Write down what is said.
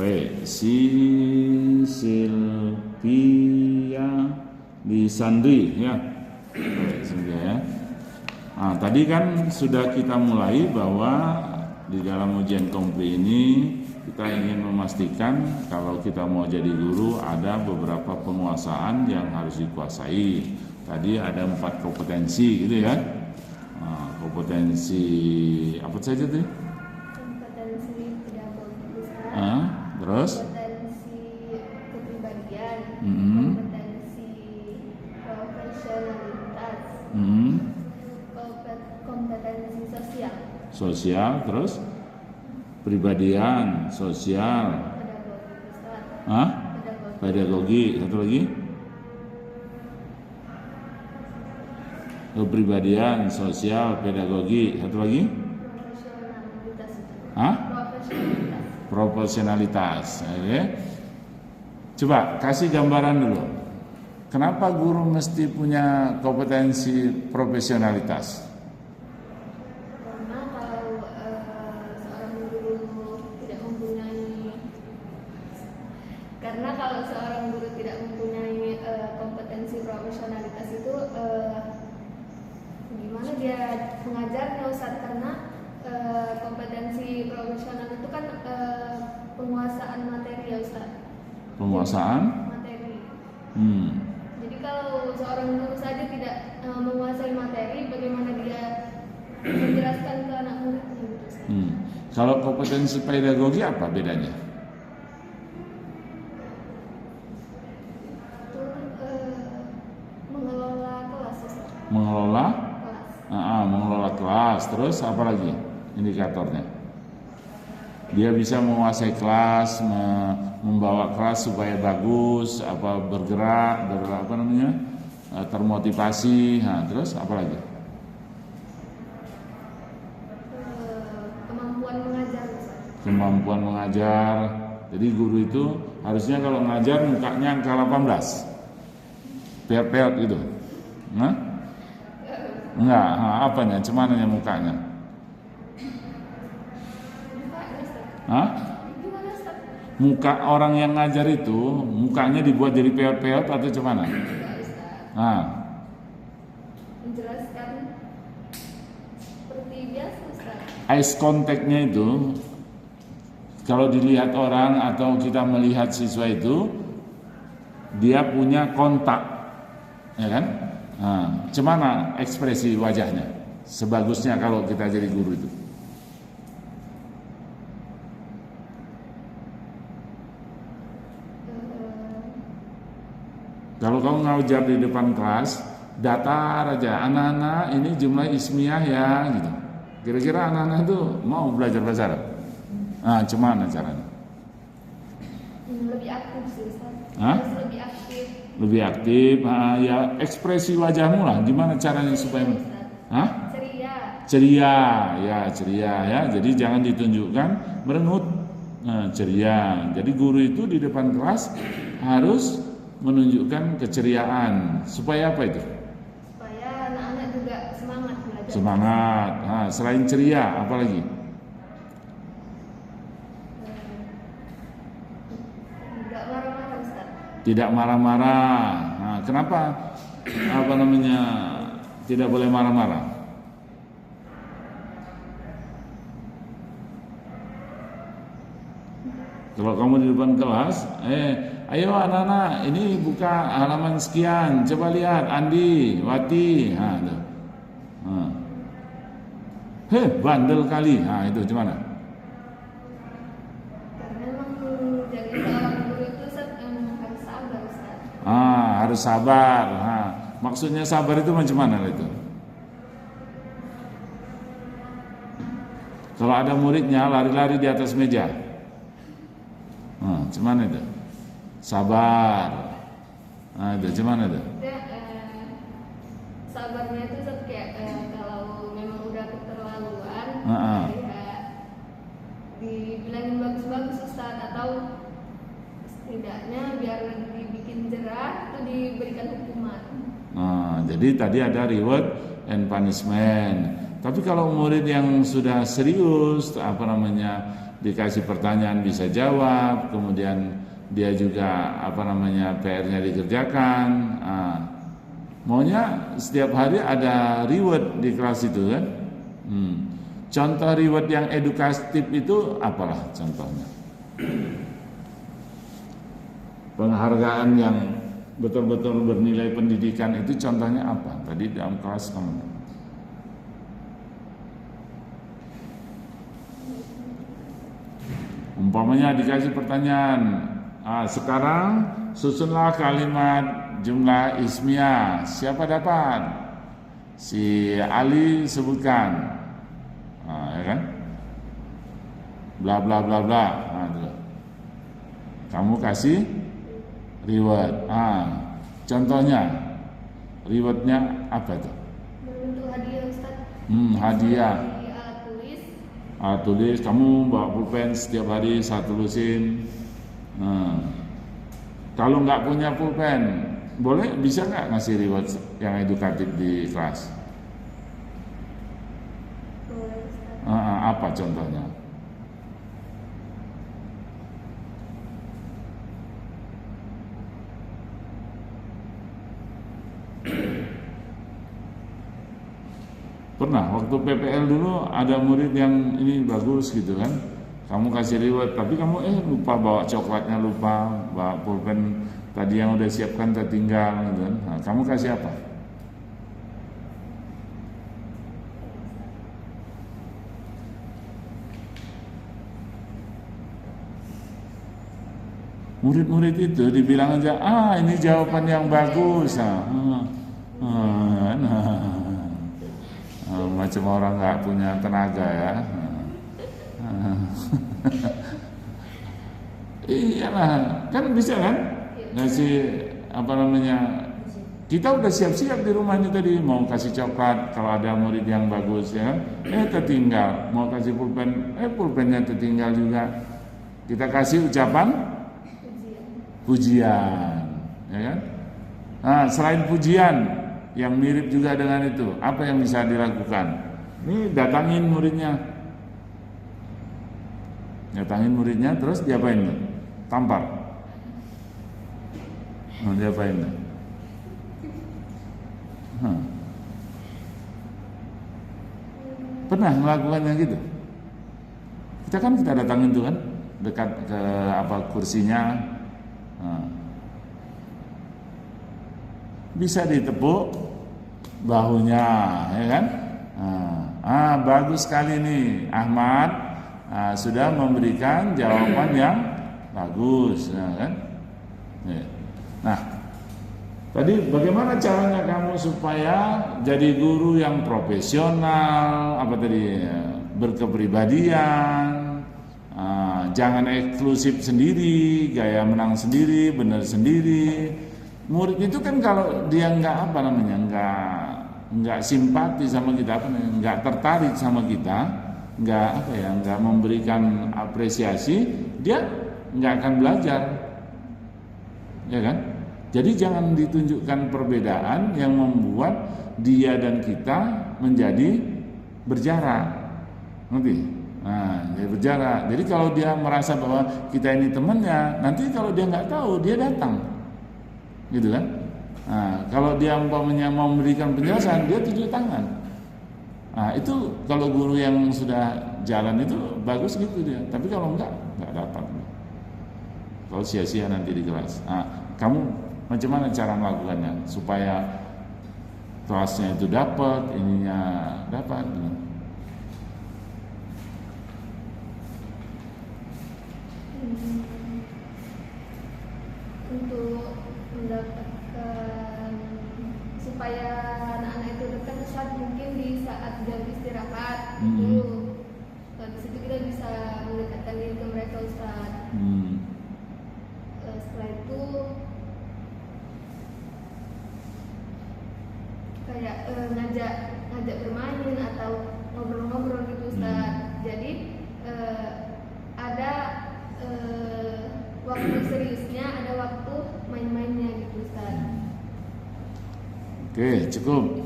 Baik, si Silvia Lisandri ya. Baik, Silvia ya. Nah, tadi kan sudah kita mulai bahwa di dalam ujian kompli ini kita ingin memastikan kalau kita mau jadi guru ada beberapa penguasaan yang harus dikuasai. Tadi ada 4 kompetensi gitu ya. Nah, kompetensi apa saja tuh? Kompetensi pedagogis, Terus? kompetensi kepribadian, kompetensi profesionalitas, kompetensi sosial. Sosial, terus? Pribadian, sosial, pedagogi, satu lagi? Kepribadian, sosial, pedagogi, satu lagi? Profesionalitas. Oke. Coba kasih gambaran dulu. Kenapa guru mesti punya kompetensi profesionalitas? Karena kalau seorang guru tidak mempunyai kompetensi profesionalitas itu gimana dia mengajarnya, Ustaz? Karena kompetensi profesional itu kan penguasaan materi ya, Ustaz. Penguasaan materi. Jadi kalau seorang guru saja tidak menguasai materi, bagaimana dia menjelaskan ke anak muridnya gitu, Ustaz? Kalau kompetensi pedagogi apa bedanya? Mengelola kelas, Ustaz. Mengelola Kelas. Mengelola kelas. Terus apa lagi indikatornya? Dia bisa menguasai kelas, membawa kelas supaya bagus, bergerak, termotivasi. Terus apa lagi? Kemampuan mengajar, Ustaz. Kemampuan mengajar. Jadi guru itu harusnya kalau ngajar mukanya angka 18. Peot-peot gitu. Enggak, apanya? Cumananya mukanya? Muka orang yang ngajar itu mukanya dibuat jadi peot-peot atau cuman? Menjelaskan seperti biasa, Ustaz. Eye contact-nya itu kalau dilihat orang atau kita melihat siswa itu dia punya kontak, ya kan? Cemana ekspresi wajahnya sebagusnya kalau kita jadi guru itu? Kalau kamu ngajar di depan kelas, datar aja, anak-anak ini jumlah ismiyah ya, gitu. Kira-kira anak-anak itu mau belajar bahasa Arab? Cemana caranya? Lebih aktif sih, Ustaz. Lebih aktif. Lebih aktif, ya ekspresi wajahmu lah. Gimana caranya supaya? Ceria, ya. Jadi jangan ditunjukkan merengut. Ceria. Jadi guru itu di depan kelas harus menunjukkan keceriaan. Supaya apa itu? Supaya anak-anak juga semangat belajar. Semangat. Selain ceria, apa lagi? Tidak marah-marah, Ustaz. Tidak marah-marah. Kenapa? Tidak boleh marah-marah? Kalau kamu di depan kelas, ayo anak-anak, ini buka halaman sekian, coba lihat Andi, Wati, bandel kali, itu gimana? Karena memang jadi seorang guru itu, Ustaz, harus sabar, Ustaz. Harus sabar. Maksudnya sabar itu macam mana itu? Kalau ada muridnya lari-lari di atas meja, cuman itu sabar. Itu cuman itu. Sabarnya itu kayak kalau memang udah keterlaluan, dibilangin bagus-bagus, Ustaz, atau setidaknya biar dibikin jerah itu diberikan hukuman. Jadi tadi ada reward and punishment. Tapi kalau murid yang sudah serius, dikasih pertanyaan bisa jawab, kemudian dia juga PR-nya dikerjakan, maunya setiap hari ada reward di kelas itu kan. Contoh reward yang edukatif itu apalah contohnya? Penghargaan yang betul-betul bernilai pendidikan itu contohnya apa? Tadi dalam kelas kamu. Umpamanya dikasih pertanyaan, sekarang susunlah kalimat jumlah ismiyah. Siapa dapat? Si Ali sebutkan, ya kan? Bla bla bla bla. Kamu kasih reward. Contohnya rewardnya apa tuh? Bentuk hadiah, Ustaz. Hadiah. Alat tulis. Alat tulis. Kamu bawa pulpen setiap hari saya tulisin. Kalau nggak punya pulpen, bisa nggak ngasih reward yang edukatif di kelas? Boleh, Ustaz. Apa contohnya? Pernah waktu PPL dulu ada murid yang ini bagus gitu kan, kamu kasih reward, tapi kamu lupa bawa coklatnya, lupa bawa pulpen tadi yang udah siapkan tertinggal gitu kan. Kamu kasih apa? Murid-murid itu dibilang aja, ini jawaban yang bagus. Macam orang nggak punya tenaga ya. Iyalah, kan bisa kan ngasih kita udah siap-siap di rumah ini tadi mau kasih coklat kalau ada murid yang bagus ya, tertinggal, mau kasih pulpen, pulpennya tertinggal juga, kita kasih ucapan pujian, ya kan? Selain pujian yang mirip juga dengan itu, apa yang bisa dilakukan? Ini datangin muridnya, terus diapain? Tampar. Diapain? Pernah melakukan yang gitu? Kita datangin tuh kan, dekat ke kursinya. Bisa ditepuk bahunya, ya kan? Bagus sekali nih Ahmad, sudah memberikan jawaban yang bagus, ya kan? Nah, tadi bagaimana caranya kamu supaya jadi guru yang profesional, berkepribadian, jangan eksklusif sendiri, gaya menang sendiri, benar sendiri. Murid itu kan kalau dia nggak simpati sama kita, nggak tertarik sama kita, nggak memberikan apresiasi, dia nggak akan belajar, ya kan? Jadi jangan ditunjukkan perbedaan yang membuat dia dan kita menjadi berjarak, ngerti? Jadi berjarak. Jadi kalau dia merasa bahwa kita ini temannya, nanti kalau dia nggak tahu, dia datang. Gitu kan? Kalau dia umpamanya mau memberikan penjelasan, dia tunjuk tangan. Itu kalau guru yang sudah jalan itu bagus gitu dia. Tapi kalau enggak dapat. Kalau sia-sia nanti di kelas. Kamu macam mana cara melakukannya supaya kelasnya itu dapat, ininya dapat? Untuk mendapatkan supaya anak-anak itu dekat, Ustaz, mungkin di saat jam istirahat dulu. Di situ kita bisa mendekatkan diri ke mereka, Ustaz. Setelah itu kayak ngajak bermain atau ngobrol-ngobrol gitu, Ustaz. Jadi ada waktu seriusnya, ada waktu main-mainnya gitu, Ustaz. Oke, cukup.